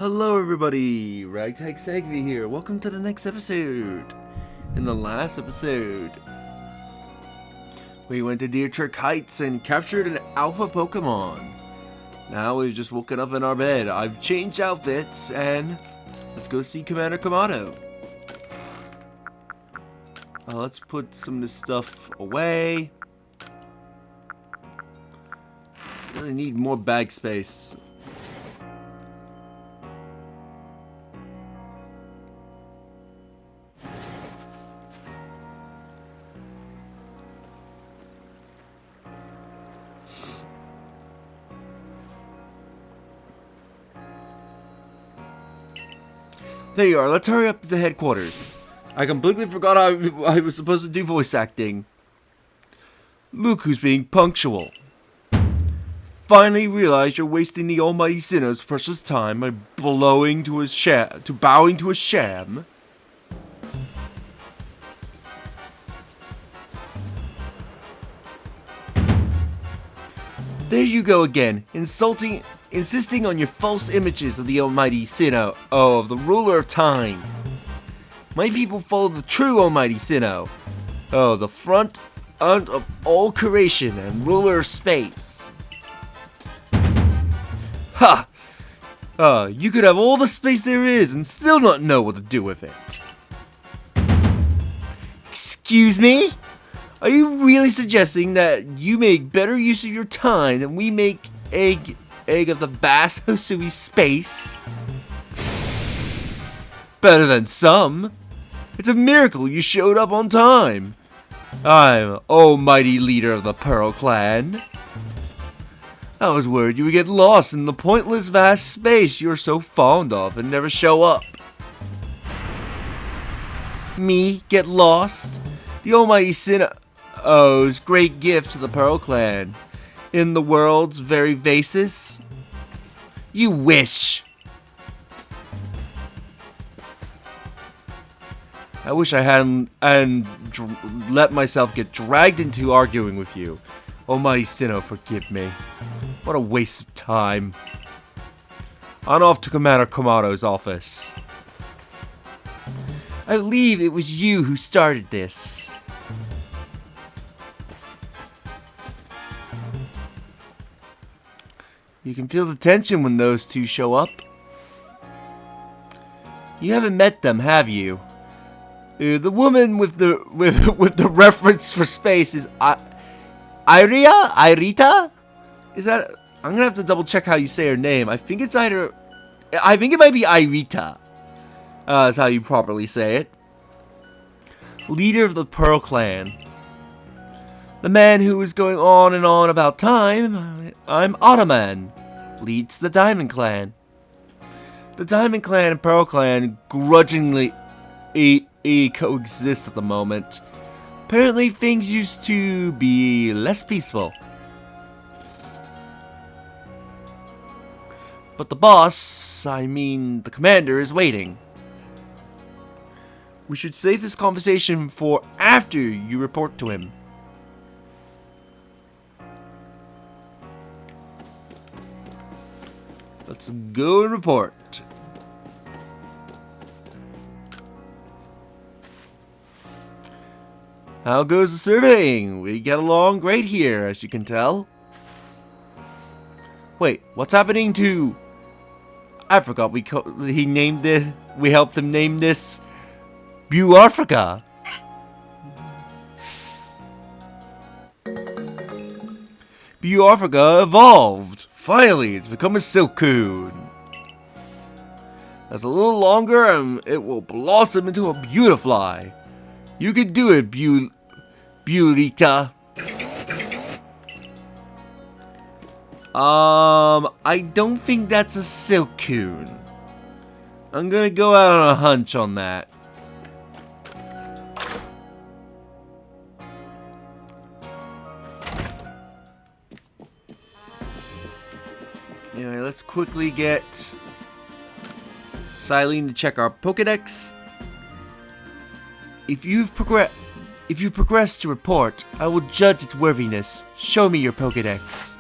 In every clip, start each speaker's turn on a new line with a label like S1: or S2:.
S1: Hello everybody, Ragtag Sagvi here. Welcome to the next episode. In the last episode, we went to Deer Trick Heights and captured an alpha Pokemon. Now we've just woken up in our bed. I've changed outfits and let's go see Commander Kamado. Let's put some of this stuff away. Really need more bag space. There you are, let's hurry up to headquarters. I completely forgot I was supposed to do voice acting. Look who's being punctual. Finally realize you're wasting the almighty Sinnoh's precious time by bowing to a sham. There you go again, insisting on your false images of the almighty Sinnoh, of the ruler of time. My people follow the true almighty Sinnoh, the front of all creation and ruler of space. Ha! You could have all the space there is and still not know what to do with it. Excuse me? Are you really suggesting that you make better use of your time than we make egg of the vast Hosui space? Better than some. It's a miracle you showed up on time. I'm almighty leader of the Pearl Clan. I was worried you would get lost in the pointless vast space you're so fond of and never show up. Me get lost? The almighty Sinnoh's great gift to the Pearl Clan. In the world's very basis? You wish. I wish I hadn't let myself get dragged into arguing with you. Almighty Sinnoh, forgive me. What a waste of time. On off to Commander Kamado's office. I believe it was you who started this. You can feel the tension when those two show up. You haven't met them, have you? The woman with the reference for space is Irita? Is that? I'm gonna have to double check how you say her name. I think it might be Irita. Is how you properly say it. Leader of the Pearl Clan. The man who is going on and on about time. I'm Ottoman. Leads the Diamond Clan. The Diamond Clan and Pearl Clan grudgingly coexist at the moment. Apparently things used to be less peaceful. But the boss, the commander, is waiting. We should save this conversation for after you report to him. Let's go and report. How goes the surveying? We get along great here, as you can tell. Wait, what's happening to... I forgot we helped him name this Buarfrica. Buarfrica evolved. Finally, it's become a Silcoon. That's a little longer and it will blossom into a Beautifly. You can do it, Beaurita. I don't think that's a Silcoon. I'm gonna go out on a hunch on that. Anyway, let's quickly get Silene to check our Pokedex. If you've progressed to report, I will judge its worthiness. Show me your Pokedex.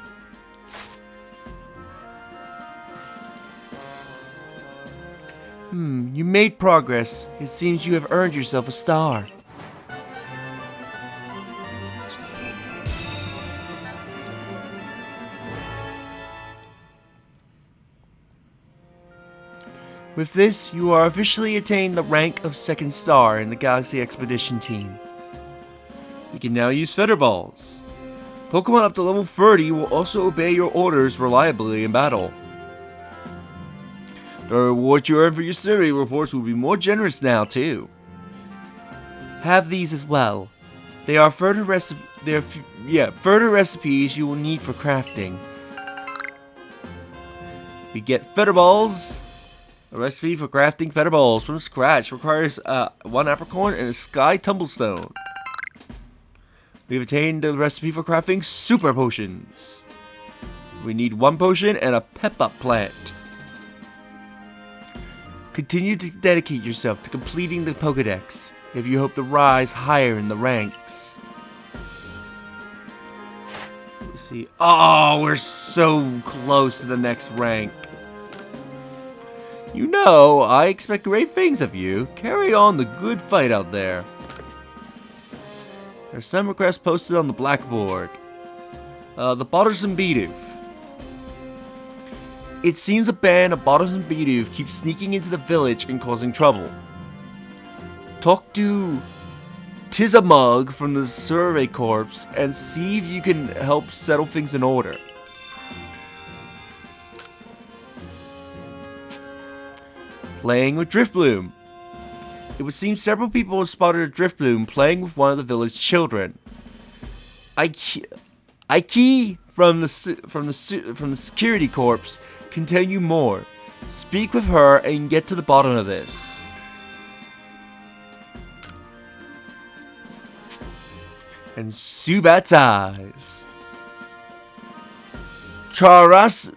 S1: You made progress. It seems you have earned yourself a star. With this, you are officially attained the rank of 2nd star in the Galaxy Expedition team. You can now use Feather Balls. Pokemon up to level 30 will also obey your orders reliably in battle. The reward you earn for your survey reports will be more generous now too. Have these as well. They are further recipes you will need for crafting. We get Feather Balls. A recipe for crafting Feather Balls from scratch requires 1 apricorn and a sky tumblestone. We've attained the recipe for crafting Super Potions. We need 1 potion and a pep-up plant. Continue to dedicate yourself to completing the Pokedex if you hope to rise higher in the ranks. Let's see. Oh, we're so close to the next rank. You know, I expect great things of you. Carry on the good fight out there. There's some requests posted on the blackboard. The Bothersome Bidoof. It seems a band of Bothersome Bidoof keeps sneaking into the village and causing trouble. Talk to Tizamug from the Survey Corps and see if you can help settle things in order. Playing with Driftbloom. It would seem several people have spotted a Driftbloom playing with one of the village children. Aiki from the security corps can tell you more. Speak with her and get to the bottom of this. And Subat's eyes. Charasa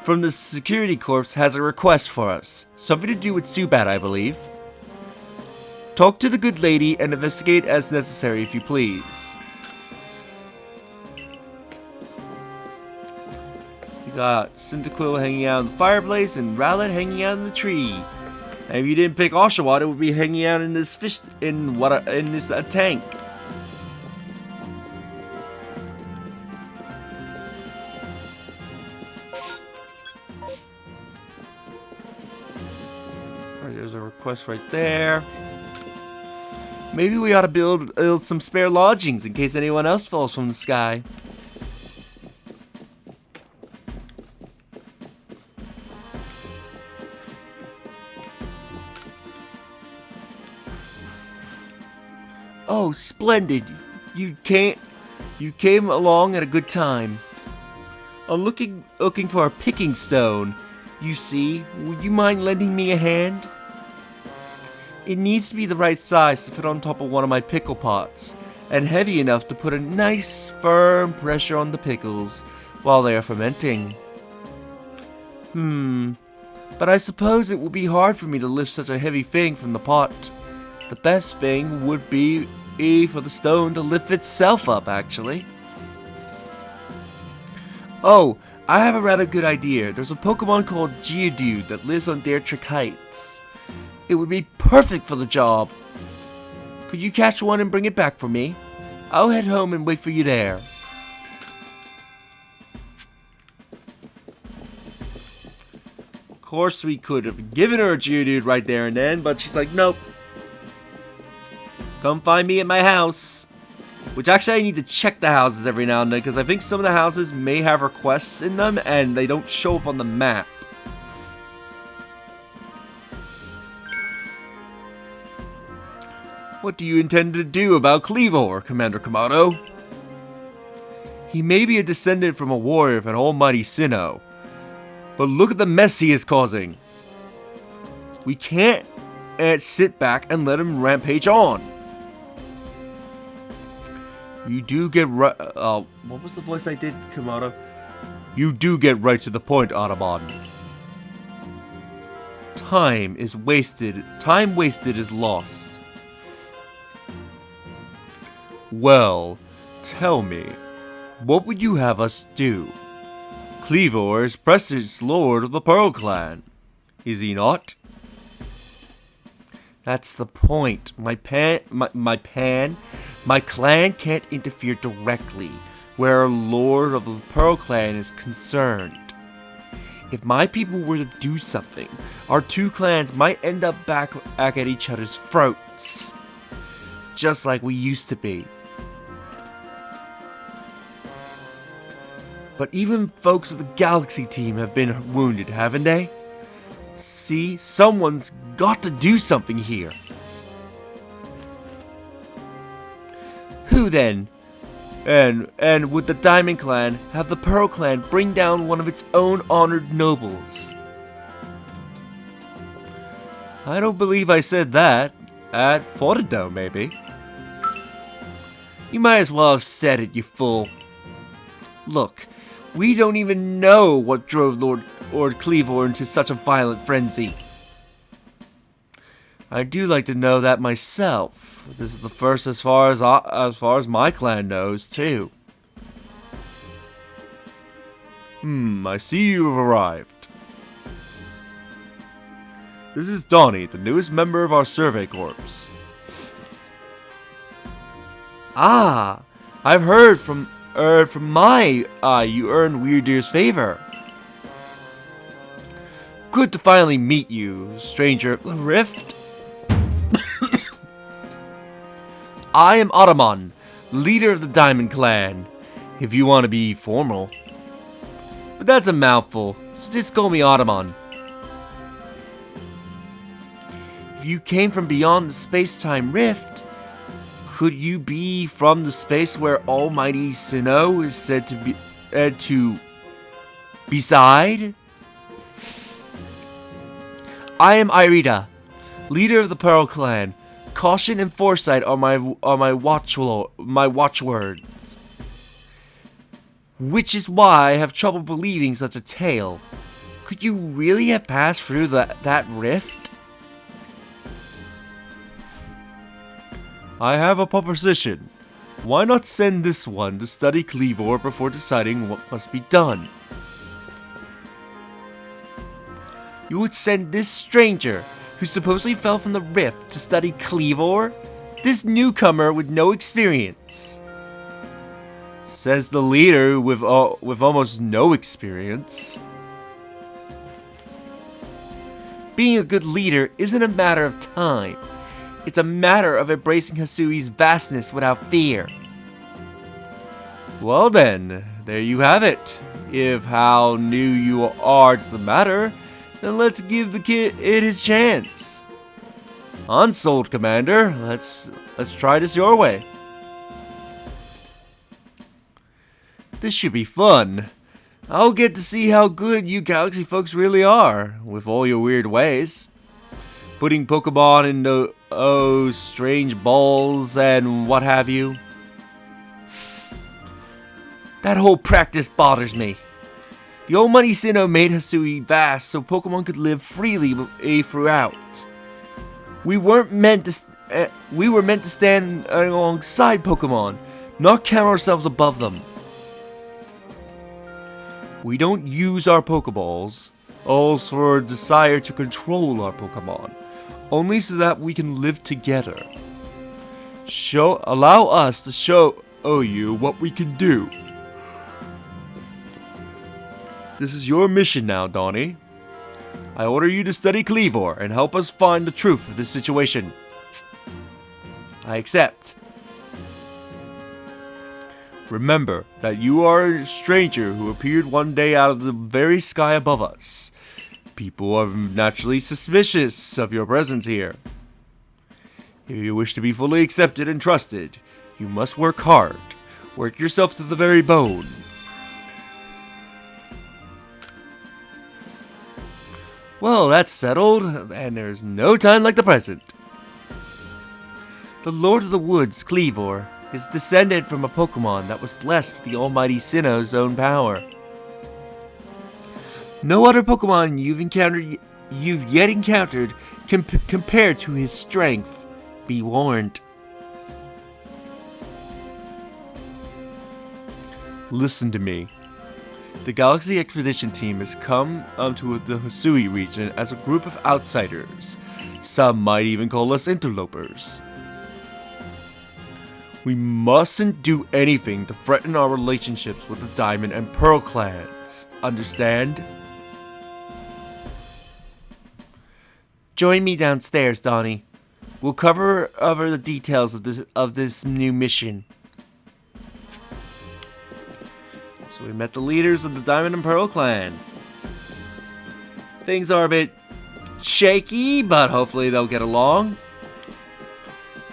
S1: from the security corps has a request for us. Something to do with Subat, I believe. Talk to the good lady and investigate as necessary if you please. We got Cyndaquil hanging out in the fireplace and Rowlet hanging out in the tree. And if you didn't pick Oshawott, it would be hanging out in this fish in this tank. Alright, there's a request right there. Maybe we ought to build some spare lodgings in case anyone else falls from the sky. Oh, splendid! You came along at a good time. I'm looking for a picking stone. You see, would you mind lending me a hand? It needs to be the right size to fit on top of one of my pickle pots, and heavy enough to put a nice, firm pressure on the pickles while they are fermenting. But I suppose it would be hard for me to lift such a heavy thing from the pot. The best thing would be for the stone to lift itself up, actually. Oh, I have a rather good idea. There's a Pokemon called Geodude that lives on Daretrick Heights. It would be perfect for the job. Could you catch one and bring it back for me? I'll head home and wait for you there. Of course, we could have given her a Geodude right there and then, but she's like, nope. Come find me at my house. Which actually I need to check the houses every now and then, because I think some of the houses may have requests in them and they don't show up on the map. What do you intend to do about Cleavor, Commander Kamado? He may be a descendant from a warrior of an almighty Sinnoh, but look at the mess he is causing. We can't sit back and let him rampage on. You do get right. What was the voice I did, Kamado? You do get right to the point, Audubon. Time is wasted. Time wasted is lost. Well, tell me, what would you have us do? Cleavor is precious lord of the Pearl Clan. Is he not? That's the point. My clan can't interfere directly where a Lord of the Pearl Clan is concerned. If my people were to do something, our two clans might end up back at each other's throats. Just like we used to be. But even folks of the Galaxy team have been wounded, haven't they? See, someone's got to do something here. Who then? And would the Diamond Clan have the Pearl Clan bring down one of its own honored nobles? I don't believe I said that. At Fortidome, maybe. You might as well have said it, you fool. Look, we don't even know what drove Lord Cleavor into such a violent frenzy. I do like to know that myself. This is the first as far as my clan knows, too. I see you have arrived. This is Donnie, the newest member of our Survey Corps. Ah, I've heard from you earned Weirdeer's favor. Good to finally meet you, stranger. Rift? I am Ottoman, leader of the Diamond Clan, if you want to be formal. But that's a mouthful, so just call me Ottoman. If you came from beyond the space-time rift, could you be from the space where Almighty Sinnoh is said to beside? I am Irida, leader of the Pearl Clan. Caution and foresight are my watchwords. Which is why I have trouble believing such a tale. Could you really have passed through that rift? I have a proposition. Why not send this one to study Cleavor before deciding what must be done? You would send this stranger, who supposedly fell from the rift, to study Cleavor? This newcomer with no experience. Says the leader with almost no experience. Being a good leader isn't a matter of time. It's a matter of embracing Hisui's vastness without fear. Well then, there you have it. If how new you are to the matter, then let's give the kid his chance. Unsold, Commander. Let's try this your way. This should be fun. I'll get to see how good you Galaxy folks really are, with all your weird ways. Putting Pokemon in those strange balls and what have you. That whole practice bothers me. The Almighty Sinnoh made Hisui vast so Pokemon could live freely throughout. We were meant to stand alongside Pokemon, not count ourselves above them. We don't use our Pokeballs for a desire to control our Pokemon, only so that we can live together. Allow us to show you what we can do. This is your mission now, Donnie. I order you to study Cleavor and help us find the truth of this situation. I accept. Remember that you are a stranger who appeared one day out of the very sky above us. People are naturally suspicious of your presence here. If you wish to be fully accepted and trusted, you must work hard. Work yourself to the very bone. Well, that's settled, and there's no time like the present. The Lord of the Woods, Cleavor, is descended from a Pokemon that was blessed with the Almighty Sinnoh's own power. No other Pokemon you've yet encountered can compare to his strength. Be warned. Listen to me. The Galaxy Expedition Team has come to the Hisui region as a group of outsiders. Some might even call us interlopers. We mustn't do anything to threaten our relationships with the Diamond and Pearl clans. Understand? Join me downstairs, Donnie. We'll cover the details of this new mission. So we met the leaders of the Diamond and Pearl clan. Things are a bit shaky, but hopefully they'll get along.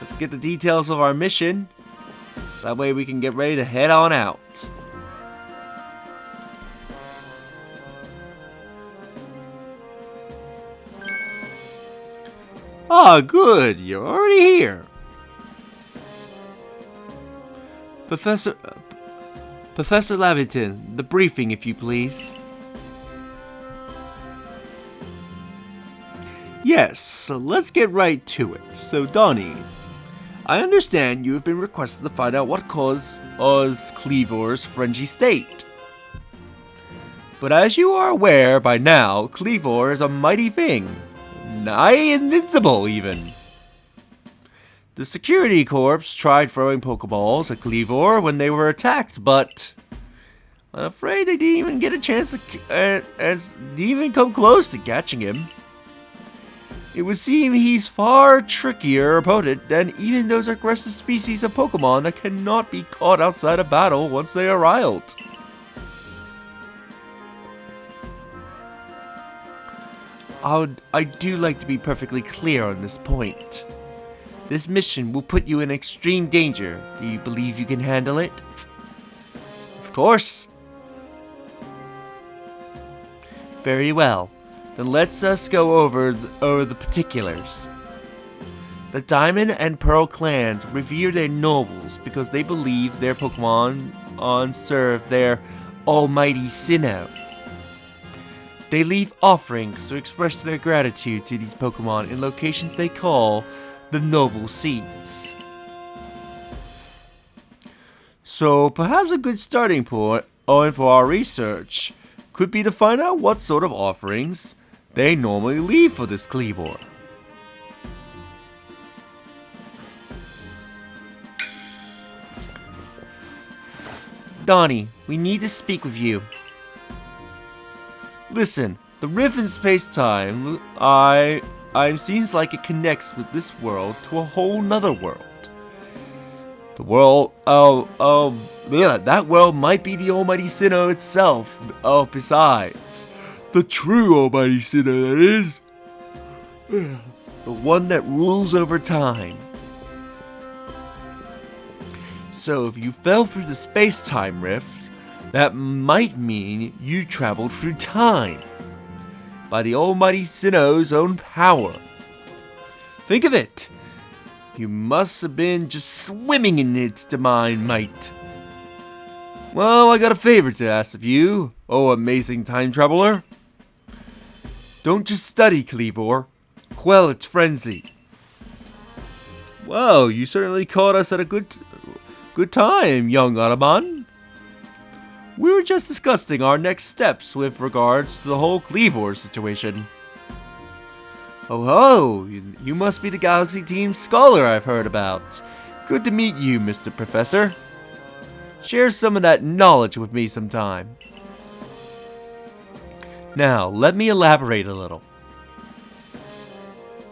S1: Let's get the details of our mission. That way we can get ready to head on out. Ah, good. You're already here. Professor Lavington, the briefing, if you please. Yes, so let's get right to it. So, Donnie, I understand you have been requested to find out what caused Cleavor's frenzy state. But as you are aware by now, Cleavor is a mighty thing. Nigh invincible, even. The security corps tried throwing Pokeballs at Cleavor when they were attacked, but I'm afraid they didn't even get a chance to didn't even come close to catching him. It would seem he's far trickier opponent than even those aggressive species of Pokemon that cannot be caught outside of battle once they are riled. I do like to be perfectly clear on this point. This mission will put you in extreme danger. Do you believe you can handle it? Of course. Very well. Then let's go over the particulars. The Diamond and Pearl clans revere their nobles because they believe their Pokemon serve their almighty Sinnoh. They leave offerings to express their gratitude to these Pokemon in locations they call the noble seats. So perhaps a good starting point for our research could be to find out what sort of offerings they normally leave for this Cleavor. Donnie, we need to speak with you. Listen, the rift in space-time, seems like it connects with this world to a whole nother world. The world, that world might be the almighty Sinnoh itself. Besides, the true almighty Sinnoh, that is. The one that rules over time. So if you fell through the space-time rift, that might mean you traveled through time by the almighty Sinnoh's own power. Think of it. You must have been just swimming in its divine might. Well, I got a favor to ask of you, oh amazing time traveler. Don't just study Cleavor, quell its frenzy. Well, you certainly caught us at a good time, young Autobahn. We were just discussing our next steps with regards to the whole Cleavor situation. Oh, you must be the Galaxy Team's scholar I've heard about. Good to meet you, Mr. Professor. Share some of that knowledge with me sometime. Now, let me elaborate a little.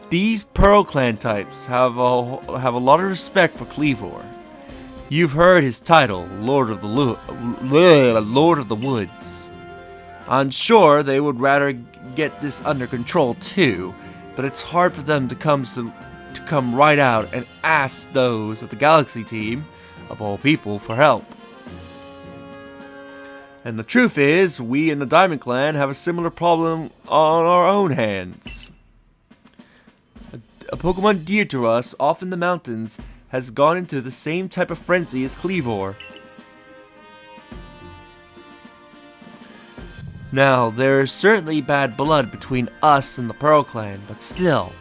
S1: These Pearl Clan types have a lot of respect for Cleavor. You've heard his title, Lord of the Woods. I'm sure they would rather get this under control too, but it's hard for them to come right out and ask those of the Galaxy Team, of all people, for help. And the truth is, we in the Diamond Clan have a similar problem on our own hands. A Pokemon dear to us, off in the mountains, has gone into the same type of frenzy as Cleavor. Now, there is certainly bad blood between us and the Pearl Clan, but still,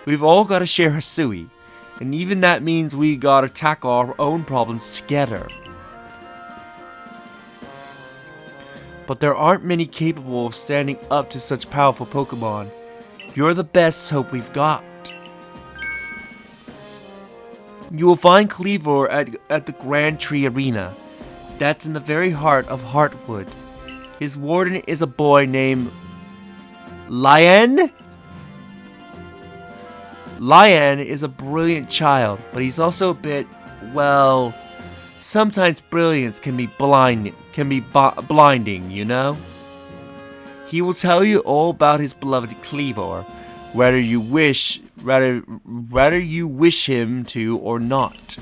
S1: we've all got to share Hisui, and even that means we gotta tackle our own problems together. but there aren't many capable of standing up to such powerful Pokemon. You're the best hope we've got. You will find Cleavor at the Grand Tree Arena. That's in the very heart of Heartwood. His warden is a boy named Lion? Lion is a brilliant child, but he's also a bit, well, sometimes brilliance can be blinding, you know? He will tell you all about his beloved Cleavor, whether you wish him to or not.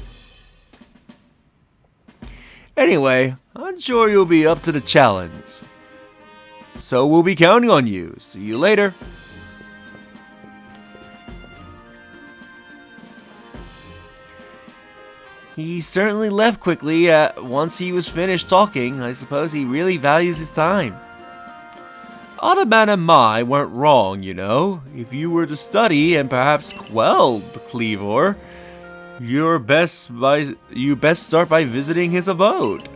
S1: Anyway, I'm sure you'll be up to the challenge. So we'll be counting on you. See you later. He certainly left quickly once he was finished talking. I suppose he really values his time. Automat and Mai weren't wrong, you know. If you were to study and perhaps quell the Cleavor, you best start by visiting his abode.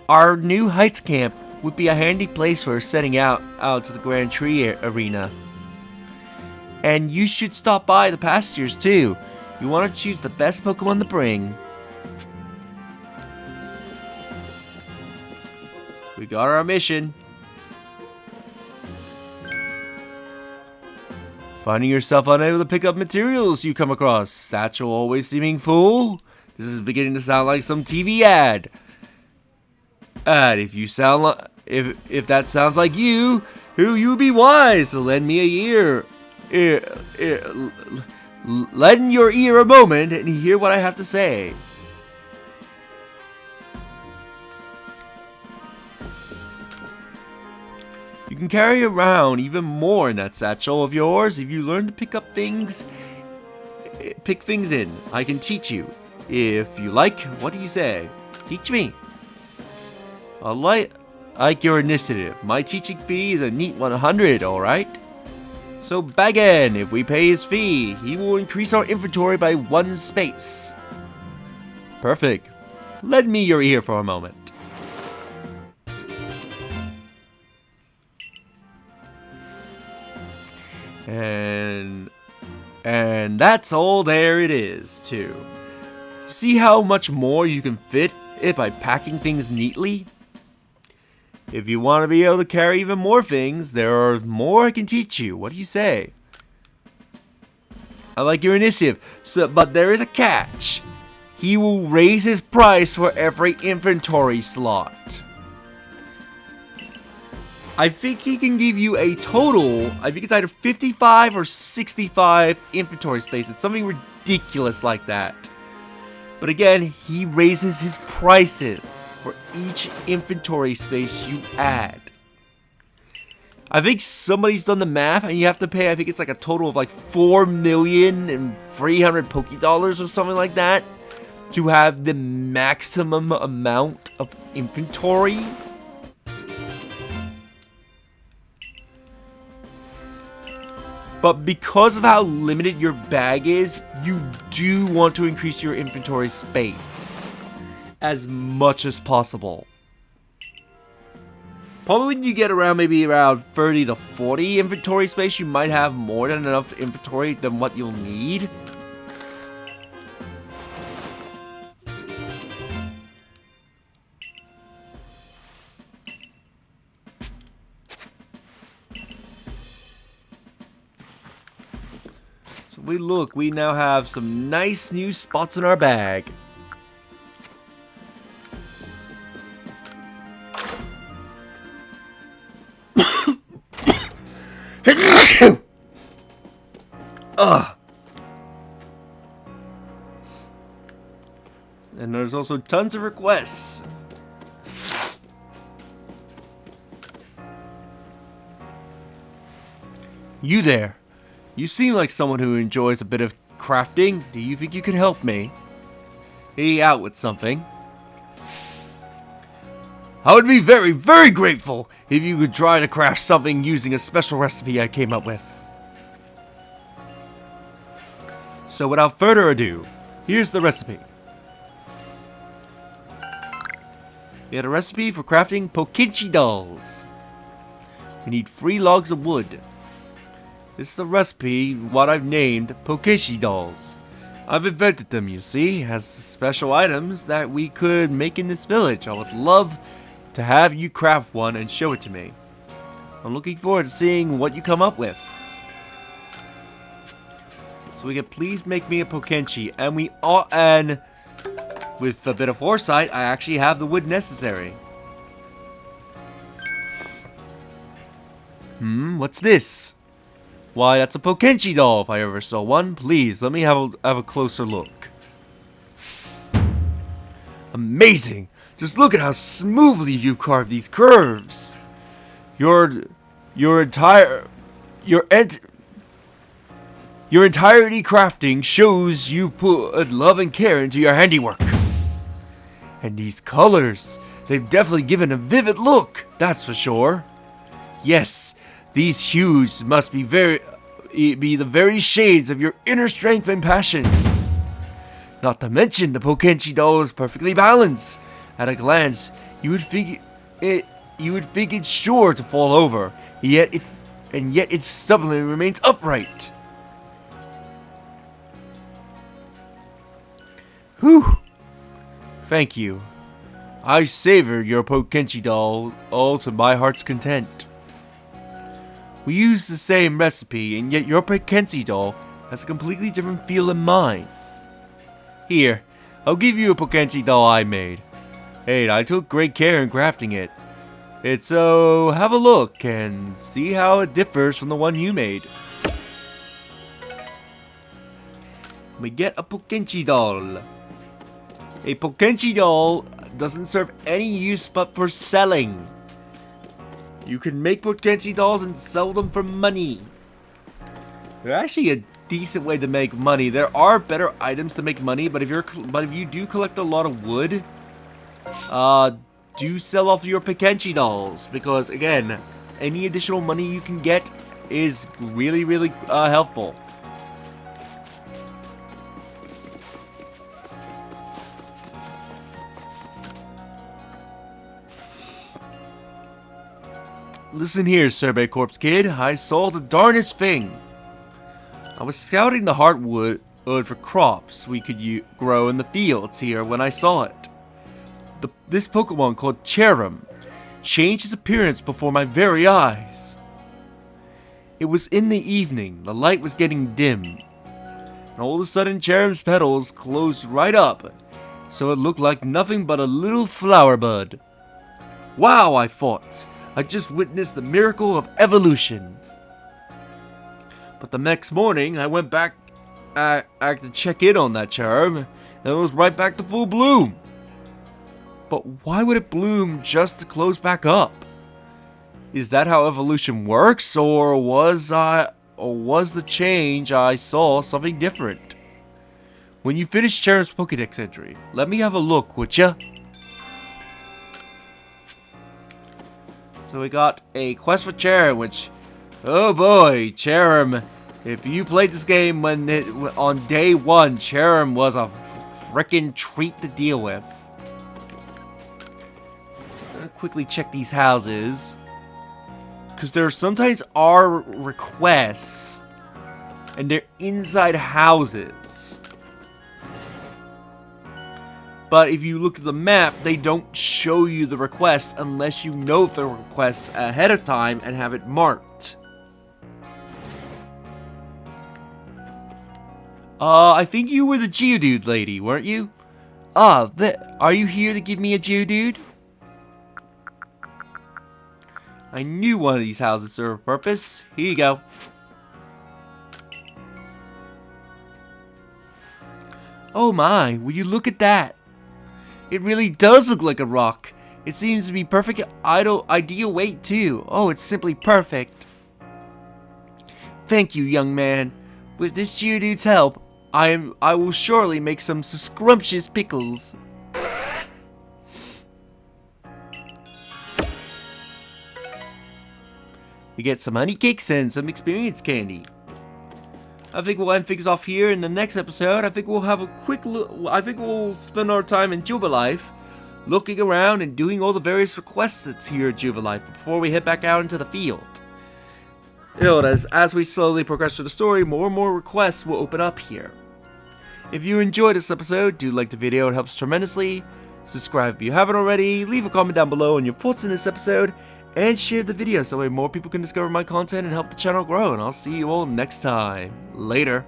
S1: Our new Heights camp would be a handy place for setting out to the Grand Tree Arena. And you should stop by the pastures too. You want to choose the best Pokemon to bring. We got our mission. Finding yourself unable to pick up materials you come across. Satchel always seeming full. This is beginning to sound like some TV ad. If you sound like if that sounds like you, you'd be wise to lend me a lend your ear a moment and hear what I have to say. You can carry around even more in that satchel of yours if you learn to pick things in. I can teach you. If you like, what do you say? Teach me. I like your initiative. My teaching fee is a neat 100, alright? So Bagan, if we pay his fee, he will increase our inventory by 1 space. Perfect. Lend me your ear for a moment. And that's all there it is, too. See how much more you can fit it by packing things neatly? If you want to be able to carry even more things, there are more I can teach you. What do you say? I like your initiative, but there is a catch. He will raise his price for every inventory slot. I think he can give you a total, I think it's either 55 or 65 inventory space. It's something ridiculous like that. But again, he raises his prices for each inventory space you add. I think somebody's done the math and you have to pay, I think it's like a total of like 4,300,000 Pokédollars or something like that to have the maximum amount of inventory. But because of how limited your bag is, you do want to increase your inventory space as much as possible. Probably when you get around maybe around 30 to 40 inventory space, you might have more than enough inventory than what you'll need. We now have some nice new spots in our bag. And there's also tons of requests. You there. You seem like someone who enjoys a bit of crafting. Do you think you can help me? Be out with something. I would be very, very grateful if you could try to craft something using a special recipe I came up with. So without further ado, here's the recipe. We had a recipe for crafting Pokechi dolls. We need 3 logs of wood. This is the recipe, what I've named Pokechi dolls. I've invented them, you see, as special items that we could make in this village. I would love to have you craft one and show it to me. I'm looking forward to seeing what you come up with. So we can please make me a Pokenchi, and with a bit of foresight, I actually have the wood necessary. What's this? Why, that's a Pokenchi doll if I ever saw one. Please, let me have a closer look. Amazing! Just look at how smoothly you carved these curves. Your entirety crafting shows you put love and care into your handiwork. And these colors, they've definitely given a vivid look, that's for sure. Yes, these hues must be the very shades of your inner strength and passion. Not to mention the Pokenchi doll is perfectly balanced. At a glance, you would think it's sure to fall over, yet it stubbornly remains upright. Whew! Thank you. I savor your Pokenchi doll all to my heart's content. We use the same recipe, and yet your Pokenchi doll has a completely different feel than mine. Here, I'll give you a Pokenchi doll I made. Hey, I took great care in crafting it. So have a look and see how it differs from the one you made. We get a Pokenchi doll. A Pokenchi doll doesn't serve any use but for selling. You can make Pokenchi dolls and sell them for money. They're actually a decent way to make money. There are better items to make money, but if you do collect a lot of wood, do sell off your Pokenchi dolls, because again, any additional money you can get is really helpful. Listen here, Survey Corpse Kid. I saw the darnest thing. I was scouting the heartwood for crops we could grow in the fields here when I saw it. This Pokemon called Cherrim changed its appearance before my very eyes. It was in the evening. The light was getting dim. And all of a sudden, Cherrim's petals closed right up, so it looked like nothing but a little flower bud. Wow, I thought. I just witnessed the miracle of evolution. But the next morning, I went back to check in on that Cherrim, and it was right back to full bloom. But why would it bloom just to close back up? Is that how evolution works, or was the change I saw something different? When you finish Cherrim's Pokédex entry, let me have a look, would ya? So we got a quest for Cherrim, which, oh boy, Cherrim. If you played this game on day 1, Cherrim was a frickin' treat to deal with. I'm gonna quickly check these houses, because there sometimes are requests, and they're inside houses. But if you look at the map, they don't show you the requests unless you know the requests ahead of time and have it marked. I think you were the Geodude lady, weren't you? Are you here to give me a Geodude? I knew one of these houses served a purpose. Here you go. Oh my, will you look at that? It really does look like a rock. It seems to be perfect ideal weight too. Oh, it's simply perfect. Thank you, young man. With this Geodude's help, I will surely make some scrumptious pickles. We get some honey cakes and some experience candy. I think we'll end things off here. In the next episode, I think we'll have a quick look. I think we'll spend our time in Jubilife, looking around and doing all the various requests that's here at Jubilife before we head back out into the field. As we slowly progress through the story, more and more requests will open up here. If you enjoyed this episode, do like the video, it helps tremendously. Subscribe if you haven't already, leave a comment down below on your thoughts in this episode, and share the video so that way more people can discover my content and help the channel grow, and I'll see you all next time. Later.